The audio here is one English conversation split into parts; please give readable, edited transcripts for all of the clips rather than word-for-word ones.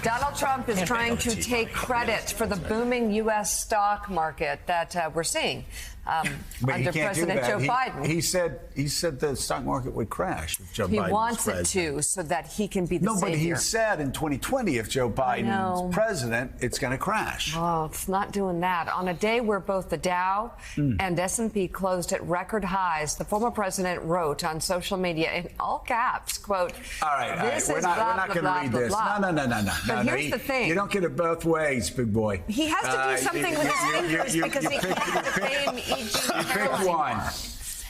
Donald Trump is trying to take credit for the booming U.S. stock market that we're seeing under President Joe Biden. He said the stock market would crash if Joe Biden was president. He wants it to, so that he can be the savior. No, but he said in 2020, if Joe Biden is president, it's going to crash. Oh, it's not doing that. On a day where both the Dow and S&P closed at record highs, the former president wrote on social media in all caps, quote, all right, this we're is not going to read this. No. But here's the thing. You don't get it both ways, big boy. He has to do something with his fingers because he can't defame E.G. You pick one.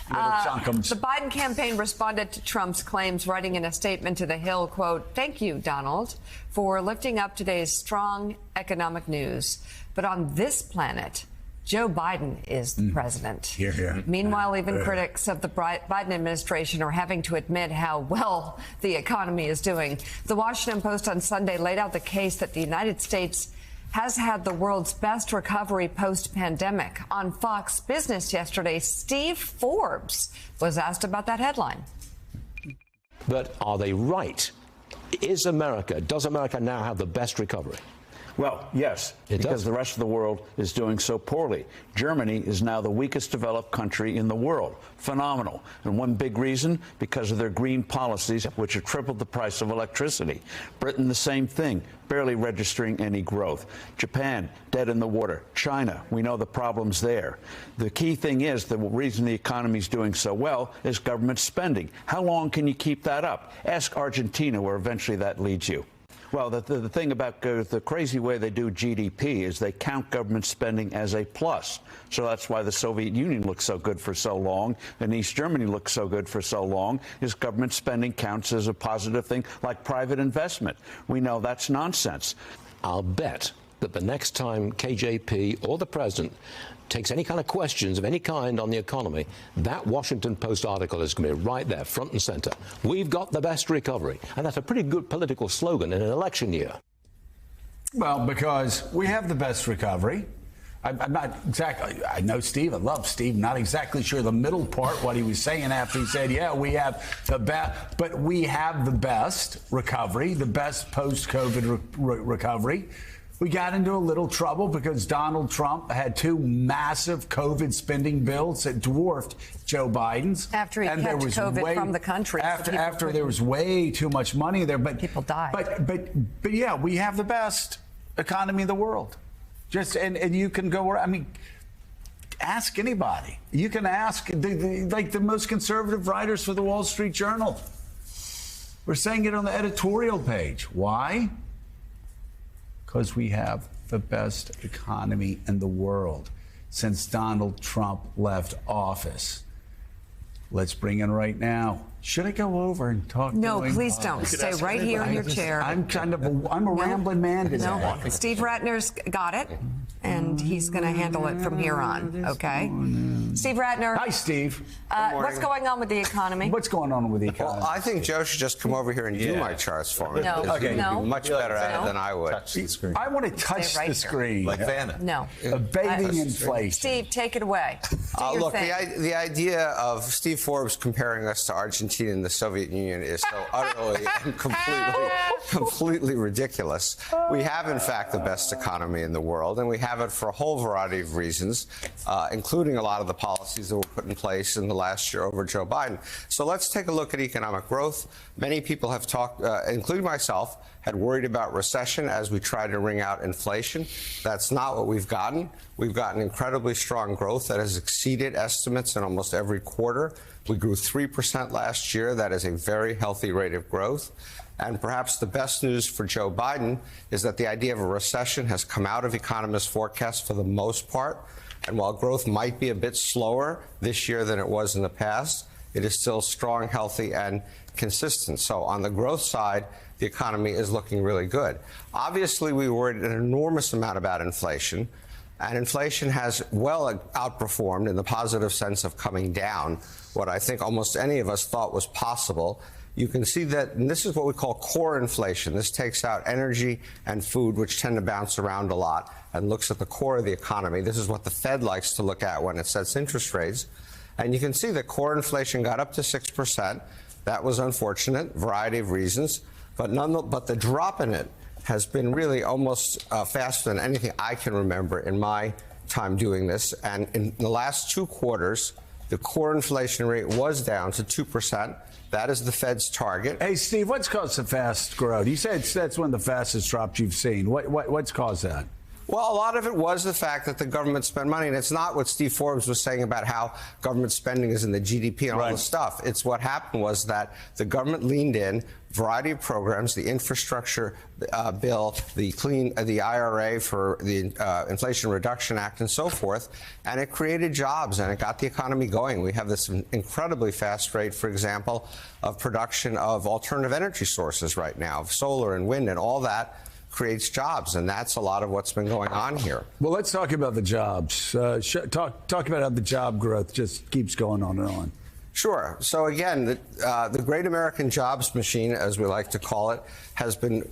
The Biden campaign responded to Trump's claims, writing in a statement to The Hill, quote, thank you, Donald, for lifting up today's strong economic news. But on this planet, Joe Biden is the president. Here. Meanwhile, even critics of the Biden administration are having to admit how well the economy is doing. The Washington Post on Sunday laid out the case that the United States has had the world's best recovery post-pandemic. On Fox Business yesterday, Steve Forbes was asked about that headline. But are they right? Does America now have the best recovery? Well, yes, because the rest of the world is doing so poorly. Germany is now the weakest developed country in the world. Phenomenal. And one big reason, because of their green policies, which have tripled the price of electricity. Britain, the same thing, barely registering any growth. Japan, dead in the water. China, we know the problems there. The key thing is the reason the economy is doing so well is government spending. How long can you keep that up? Ask Argentina, where eventually that leads you. Well, the thing about the crazy way they do GDP is they count government spending as a plus. So that's why the Soviet Union looked so good for so long and East Germany looked so good for so long, is government spending counts as a positive thing like private investment. We know that's nonsense. I'll bet that the next time KJP or the president takes any kind of questions of any kind on the economy, that Washington Post article is going to be right there, front and center. We've got the best recovery. And that's a pretty good political slogan in an election year. Well, because we have the best recovery. I'm not exactly, I know Steve, I love Steve, not exactly sure the middle part, what he was saying after he said, yeah, we have the best, but we have the best recovery, the best post-COVID recovery. We got into a little trouble because Donald Trump had two massive COVID spending bills that dwarfed Joe Biden's. After he kept COVID from the country. After there was way too much money there. But people died. But yeah, we have the best economy in the world. And you can go, I mean, ask anybody. You can ask the most conservative writers for the Wall Street Journal. We're saying it on the editorial page. Why? Because we have the best economy in the world since Donald Trump left office. Let's bring in right now. Should I go over and talk? No, please don't. Stay right here in your chair. I'm a rambling man today. No, Steve Ratner's got it, and he's going to handle it from here on, okay? Steve Ratner. Hi, Steve. What's going on with the economy? What's going on with the economy? Well, I think Joe should just come over here and do my charts for me. No. Okay. He'd No. be much better at it than I would. Touch the screen. I want to touch Stay right the screen. Like Vanna. No. Bathing inflation. Steve, take it away. Do your Look, thing. the idea of Steve Forbes comparing us to Argentina and the Soviet Union is so utterly and completely ridiculous. We have, in fact, the best economy in the world, and we have it for a whole variety of reasons, including a lot of the policies that were put in place in the last year over Joe Biden. So let's take a look at economic growth. Many people have talked, including myself, had worried about recession as we tried to wring out inflation. That's not what we've gotten. We've gotten incredibly strong growth that has exceeded estimates in almost every quarter. We grew 3% last year. That is a very healthy rate of growth. And perhaps the best news for Joe Biden is that the idea of a recession has come out of economists' forecasts for the most part. And while growth might be a bit slower this year than it was in the past, it is still strong, healthy, and consistent. So on the growth side, the economy is looking really good. Obviously, we worried an enormous amount about inflation. And inflation has well outperformed in the positive sense of coming down what I think almost any of us thought was possible. You can see that, and this is what we call core inflation. This takes out energy and food, which tend to bounce around a lot, and looks at the core of the economy. This is what the Fed likes to look at when it sets interest rates. And you can see that core inflation got up to 6%. That was unfortunate, variety of reasons. But the drop in it has been really almost faster than anything I can remember in my time doing this. And in the last 2 quarters, the core inflation rate was down to 2%. That is the Fed's target. Hey, Steve, what's caused the fast growth? You said that's one of the fastest drops you've seen. What's caused that? Well, a lot of it was the fact that the government spent money, and it's not what Steve Forbes was saying about how government spending is in the GDP and all this stuff. It's what happened was that the government leaned in, variety of programs, the infrastructure bill, the IRA for the Inflation Reduction Act, and so forth, and it created jobs and it got the economy going. We have this incredibly fast rate, for example, of production of alternative energy sources right now, solar and wind and all that. Creates jobs, and that's a lot of what's been going on here. Well, let's talk about the jobs. Talk about how the job growth just keeps going on and on. Sure. So again, the Great American Jobs Machine, as we like to call it, has been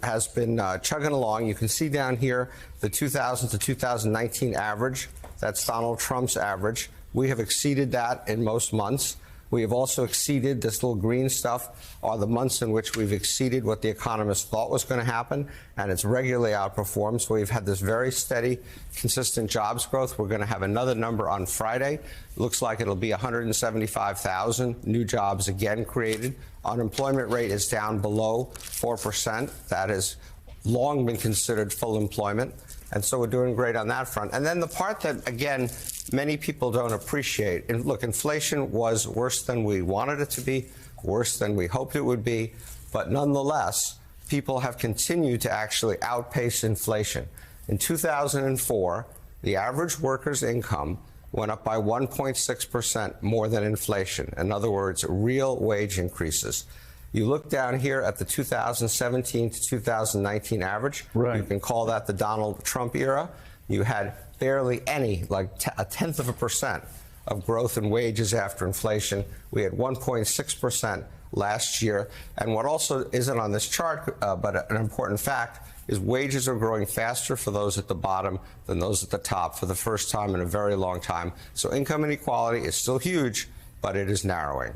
chugging along. You can see down here the 2000 to 2019 average. That's Donald Trump's average. We have exceeded that in most months. We have also exceeded, this little green stuff are the months in which we've exceeded what the economists thought was going to happen, and it's regularly outperformed. So we've had this very steady, consistent jobs growth. We're going to have another number on Friday. Looks like it'll be 175,000 new jobs again created. Unemployment rate is down below 4%. That has long been considered full employment. And so we're doing great on that front. And then the part that, again, many people don't appreciate, and look, inflation was worse than we wanted it to be, worse than we hoped it would be, but nonetheless, people have continued to actually outpace inflation. In 2004, the average worker's income went up by 1.6% more than inflation. In other words, real wage increases. You look down here at the 2017 to 2019 average. Right. You can call that the Donald Trump era. You had barely any, like a tenth of a percent of growth in wages after inflation. We had 1.6% last year. And what also isn't on this chart, but an important fact, is wages are growing faster for those at the bottom than those at the top for the first time in a very long time. So income inequality is still huge, but it is narrowing.